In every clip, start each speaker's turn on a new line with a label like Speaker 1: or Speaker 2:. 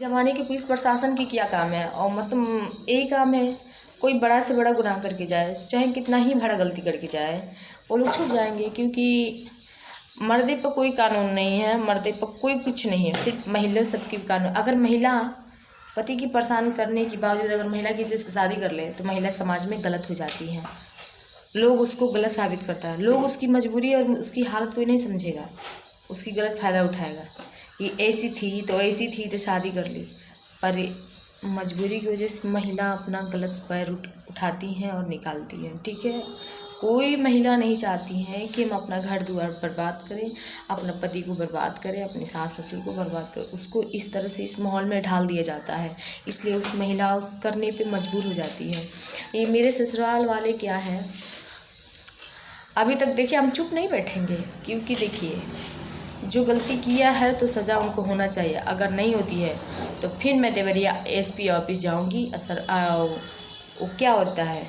Speaker 1: ज़माने के पुलिस प्रशासन की क्या काम है, और मतलब यही काम है, कोई बड़ा से बड़ा गुनाह करके जाए, चाहे कितना ही बड़ा गलती करके जाए, वो लोग छूट जाएंगे। क्योंकि मर्दे पर कोई कानून नहीं है, मर्दे पर कोई कुछ नहीं है, सिर्फ महिला सबकी कानून। अगर महिला पति की परेशान करने के बावजूद अगर महिला किसी से शादी कर ले तो महिला समाज में गलत हो जाती है, लोग उसको गलत साबित करता है, लोग उसकी मजबूरी और उसकी हालत कोई नहीं समझेगा, उसकी गलत फ़ायदा उठाएगा। ये ऐसी थी तो शादी कर ली, पर मजबूरी की वजह से महिला अपना गलत पैर उठाती हैं और निकालती हैं। ठीक है, कोई महिला नहीं चाहती है कि हम अपना घर द्वार बर्बाद करें, अपना पति को बर्बाद करें, अपने सास ससुर को बर्बाद करें। उसको इस तरह से इस माहौल में ढाल दिया जाता है, इसलिए उस महिला उस करने पे मजबूर हो जाती है। ये मेरे ससुराल वाले क्या है, अभी तक देखिए हम चुप नहीं बैठेंगे, क्योंकि देखिए जो गलती किया है तो सज़ा उनको होना चाहिए। अगर नहीं होती है तो फिर मैं देवरिया एसपी ऑफिस जाऊंगी। वो क्या होता है,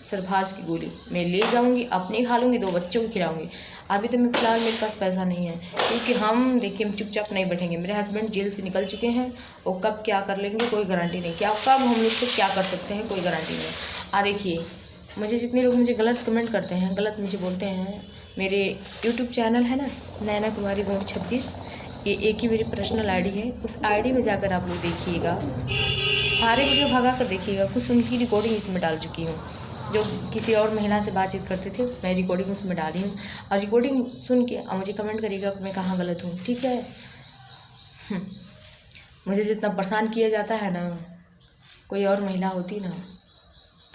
Speaker 1: सरफाज की गोली मैं ले जाऊंगी, अपनी खा लूँगी, 2 बच्चों को खिलाऊंगी। अभी तो मैं फ़िलहाल मेरे पास पैसा नहीं है, क्योंकि हम देखिए हम चुपचाप नहीं बैठेंगे। मेरे हस्बैंड जेल से निकल चुके हैं, वो कब क्या कर लेंगे कोई गारंटी नहीं, क्या कब हम लोग को क्या कर सकते हैं कोई गारंटी नहीं। देखिए मुझे जितने लोग मुझे गलत कमेंट करते हैं, गलत मुझे बोलते हैं, मेरे यूट्यूब चैनल है ना नैना कुमारी गोंड 26, ये एक ही मेरी पर्सनल आईडी है, उस आईडी में जाकर आप लोग देखिएगा, सारे वीडियो भगा कर देखिएगा। कुछ उनकी रिकॉर्डिंग इसमें डाल चुकी हूँ, जो किसी और महिला से बातचीत करते थे, मैं रिकॉर्डिंग उसमें डाली हूँ, और रिकॉर्डिंग सुन के मुझे कमेंट करिएगा कि मैं कहाँ गलत हूँ। ठीक है, मुझे जितना परेशान किया जाता है ना, कोई और महिला होती ना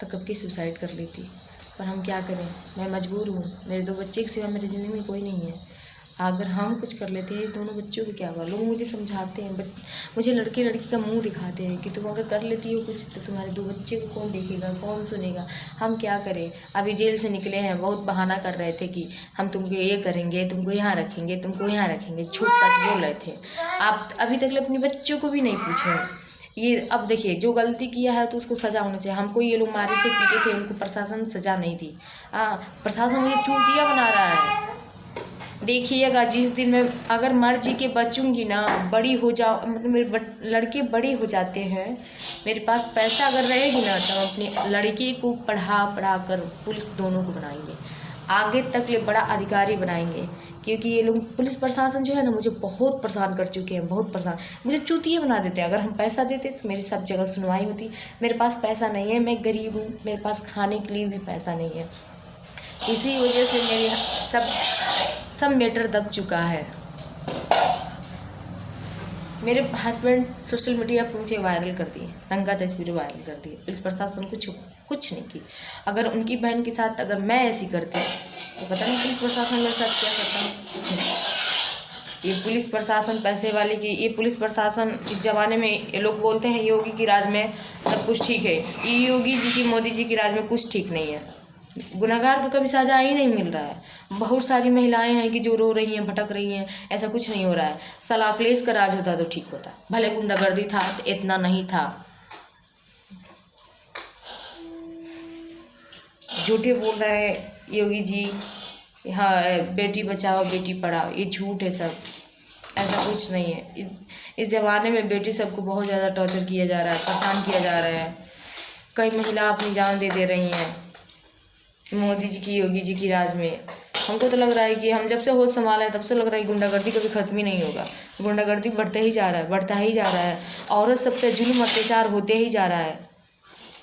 Speaker 1: तो कब की सुसाइड कर लेती, पर हम क्या करें, मैं मजबूर हूँ। मेरे 2 बच्चे के सिवा मेरी ज़िंदगी में कोई नहीं है। अगर हम कुछ कर लेते हैं, दोनों बच्चों को क्या हुआ, लोग मुझे समझाते हैं, मुझे लड़की का मुंह दिखाते हैं कि तुम अगर कर लेती हो कुछ तो तुम्हारे 2 बच्चे को कौन देखेगा, कौन सुनेगा। हम क्या करें, अभी जेल से निकले हैं, बहुत बहाना कर रहे थे कि हम तुमको ये करेंगे, तुमको यहाँ रखेंगे, तुमको यहाँ रखेंगे, झूठ सच बोल रहे थे। आप अभी तक अपने बच्चों को भी नहीं पूछे। ये अब देखिए जो गलती किया है तो उसको सज़ा होनी चाहिए। हमको ये लोग मारे थे, पीटे थे, उनको प्रशासन सज़ा नहीं दी। प्रशासन मुझे चूतिया बना रहा है। देखिएगा जिस दिन मैं अगर मर्जी के बचूंगी ना, बड़ी हो जाओ, मतलब मेरे लड़के बड़े हो जाते हैं, मेरे पास पैसा अगर रहेगी ना तो अपनी लड़की को पढ़ा कर पुलिस दोनों को बनाएंगे, आगे तक ले बड़ा अधिकारी बनाएंगे। क्योंकि ये लोग पुलिस प्रशासन जो है ना मुझे बहुत परेशान कर चुके हैं, बहुत परेशान, मुझे चूतिया बना देते हैं। अगर हम पैसा देते तो मेरी सब जगह सुनवाई होती। मेरे पास पैसा नहीं है, मैं गरीब हूँ, मेरे पास खाने के लिए भी पैसा नहीं है, इसी वजह से मेरी सब मैटर दब चुका है। मेरे हस्बैंड सोशल मीडिया पर मुझे वायरल कर दिए, नंगा तस्वीरें वायरल कर दी। पुलिस प्रशासन कुछ नहीं की। अगर उनकी बहन के साथ अगर मैं ऐसी करती तो पता नहीं पुलिस प्रशासन मेरे साथ क्या करता। ये पुलिस प्रशासन पैसे वाले की, ये पुलिस प्रशासन इस ज़माने में ये लोग बोलते हैं योगी की राज में सब कुछ ठीक है, ये योगी जी की मोदी जी की राज में कुछ ठीक नहीं है। गुनहगार को कभी सजा ही नहीं मिल रहा है। बहुत सारी महिलाएं हैं कि जो रो रही हैं, भटक रही हैं, ऐसा कुछ नहीं हो रहा है। साला अखिलेश का राज होता तो ठीक होता, भले गुंडागर्दी था तो इतना नहीं था। झूठे बोल रहे हैं योगी जी, हाँ बेटी बचाओ बेटी पढ़ाओ, ये झूठ है सब, ऐसा कुछ नहीं है। इस ज़माने में बेटी सबको बहुत ज़्यादा टॉर्चर किया जा रहा है, परेशान किया जा रहा है। कई महिला अपनी जान दे रही हैं मोदी जी की, योगी जी की राज में। हमको तो लग रहा है कि हम जब से होश संभाला है तब से लग रहा है कि गुंडागर्दी कभी ख़त्म ही नहीं होगा। गुंडागर्दी बढ़ता ही जा रहा है, बढ़ता ही जा रहा है। औरत सब पे जुल्म अत्याचार होते ही जा रहा है,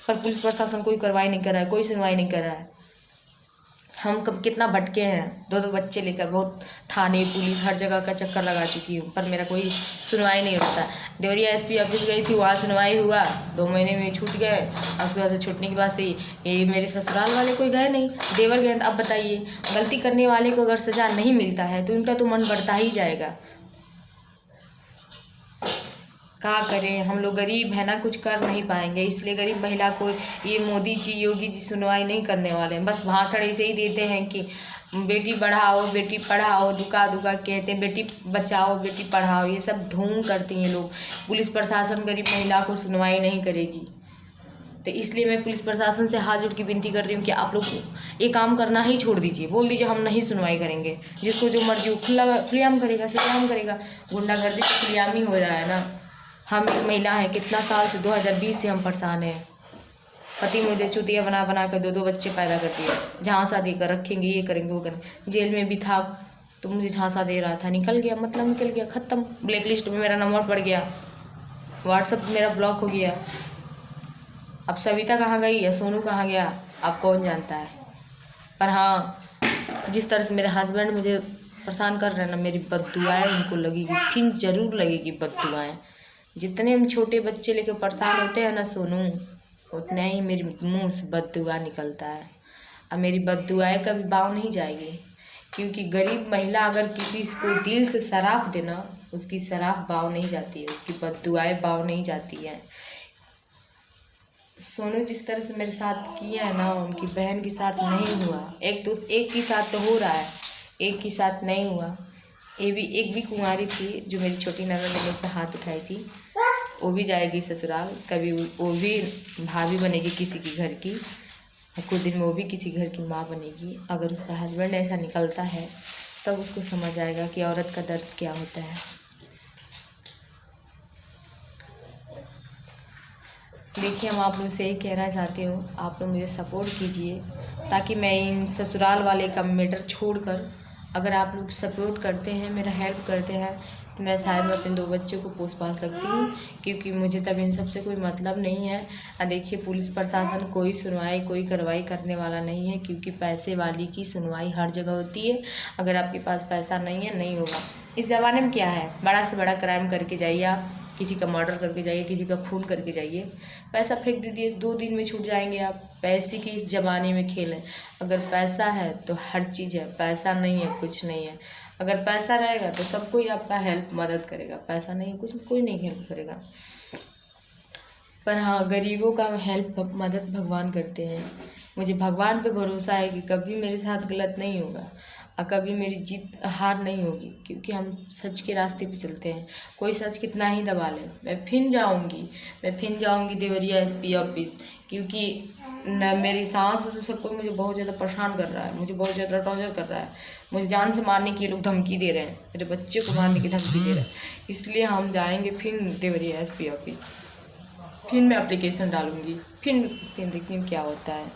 Speaker 1: पर पुलिस प्रशासन कोई कार्रवाई नहीं कर रहा है, कोई सुनवाई नहीं कर रहा है। हम कब कितना भटके हैं, 2 बच्चे लेकर बहुत थाने पुलिस हर जगह का चक्कर लगा चुकी हूँ, पर मेरा कोई सुनवाई नहीं होता। देवरिया एसपी ऑफिस गई थी, वहाँ सुनवाई हुआ, 2 महीने में छूट गए। और उसके बाद से छूटने के बाद से ये मेरे ससुराल वाले कोई गए नहीं, देवर गए। अब बताइए, गलती करने वाले को अगर सज़ा नहीं मिलता है तो उनका तो मन बढ़ता ही जाएगा। क्या करें, हम लोग गरीब हैं ना, कुछ कर नहीं पाएंगे, इसलिए गरीब महिला को ये मोदी जी योगी जी सुनवाई नहीं करने वाले हैं। बस भाषण ऐसे ही देते हैं कि बेटी बढ़ाओ बेटी पढ़ाओ, दुका कहते हैं बेटी बचाओ बेटी पढ़ाओ, ये सब ढोंग करती हैं लोग। पुलिस प्रशासन गरीब महिला को सुनवाई नहीं करेगी। तो इसलिए मैं पुलिस प्रशासन से हाथ जोड़ के विनती कर रही हूँ कि आप लोग ये काम करना ही छोड़ दीजिए। बोल दीजिए हम नहीं सुनवाई करेंगे, जिसको जो मर्जी वो खुलेआम करेगा, सरेआम करेगा। गुंडागर्दी तो खुलेआम ही हो रहा है ना। हम एक महिला हैं, कितना साल से 2020 से हम परेशान हैं। पति मुझे चुतिया बना बना कर 2 बच्चे पैदा कर दिए, झांसा देकर रखेंगे, ये करेंगे वो करेंगे। जेल में भी था तो मुझे झांसा दे रहा था, निकल गया, मतलब निकल गया, ख़त्म। ब्लैक लिस्ट में मेरा नंबर पड़ गया, व्हाट्सअप मेरा ब्लॉक हो गया। अब सविता कहाँ गई या सोनू कहाँ गया, आप कौन जानता है। पर हाँ, जिस तरह से मेरे हस्बैंड मुझे परेशान कर रहे हैं ना, मेरी बददुआएं उनको लगेगी, फिर ज़रूर लगेगी बददुआएं। जितने हम छोटे बच्चे लेके परेशान होते हैं ना सोनू, उतना ही मेरे मुंह से बददुआ निकलता है। अब मेरी बददुआएं कभी बाव नहीं जाएगी, क्योंकि गरीब महिला अगर किसी को दिल से शराब देना, उसकी शराब बाव नहीं जाती है, उसकी बददुआएं बाव नहीं जाती हैं। सोनू जिस तरह से मेरे साथ किया है ना, उनकी बहन के साथ नहीं हुआ। एक के साथ तो हो रहा है, एक के साथ नहीं हुआ। एक भी कुंवारी थी जो मेरी छोटी ननद ने मुझ पर हाथ उठाई थी, वो भी जाएगी ससुराल। कभी वो भी भाभी बनेगी किसी की घर की, कुछ दिन में वो भी किसी घर की माँ बनेगी। अगर उसका हस्बैंड ऐसा निकलता है तब उसको समझ आएगा कि औरत का दर्द क्या होता है। देखिए, हम आप लोग से यही कहना चाहती हूँ, आप लोग मुझे सपोर्ट कीजिए, ताकि मैं इन ससुराल वाले का मैटर छोड़कर, अगर आप लोग सपोर्ट करते हैं, मेरा हेल्प करते हैं, तो मैं शायद मैं अपने 2 बच्चों को पोस पाल सकती हूँ, क्योंकि मुझे तब इन सब से कोई मतलब नहीं है। देखिए, पुलिस प्रशासन कोई सुनवाई, कोई कार्रवाई करने वाला नहीं है, क्योंकि पैसे वाली की सुनवाई हर जगह होती है। अगर आपके पास पैसा नहीं है, नहीं होगा। इस ज़माने में क्या है, बड़ा से बड़ा क्राइम करके जाइए आप, किसी का मर्डर करके जाइए, किसी का खून करके जाइए, पैसा फेंक दीजिए, 2 दिन में छूट जाएंगे आप। पैसे की इस ज़माने में खेलें। अगर पैसा है तो हर चीज़ है, पैसा नहीं है कुछ नहीं है। अगर पैसा रहेगा तो सब कोई आपका हेल्प मदद करेगा, पैसा नहीं है कुछ कोई नहीं हेल्प करेगा। पर हाँ, गरीबों का हेल्प मदद भगवान करते हैं। मुझे भगवान पे भरोसा है कि कभी मेरे साथ गलत नहीं होगा और कभी मेरी जीत हार नहीं होगी, क्योंकि हम सच के रास्ते पे चलते हैं। कोई सच कितना ही दबा ले, मैं फिर जाऊंगी देवरिया SP ऑफिस, क्योंकि मेरी सास तो सबको मुझे बहुत ज़्यादा परेशान कर रहा है, मुझे बहुत ज़्यादा टॉर्चर कर रहा है। मुझे जान से मारने की लोग धमकी दे रहे हैं, मेरे बच्चे को मारने की धमकी दे रहे हैं। इसलिए हम जाएंगे फिर देवरिया SP ऑफिस, फिर मैं एप्लीकेशन डालूँगी, फिर देखती हूँ क्या होता है।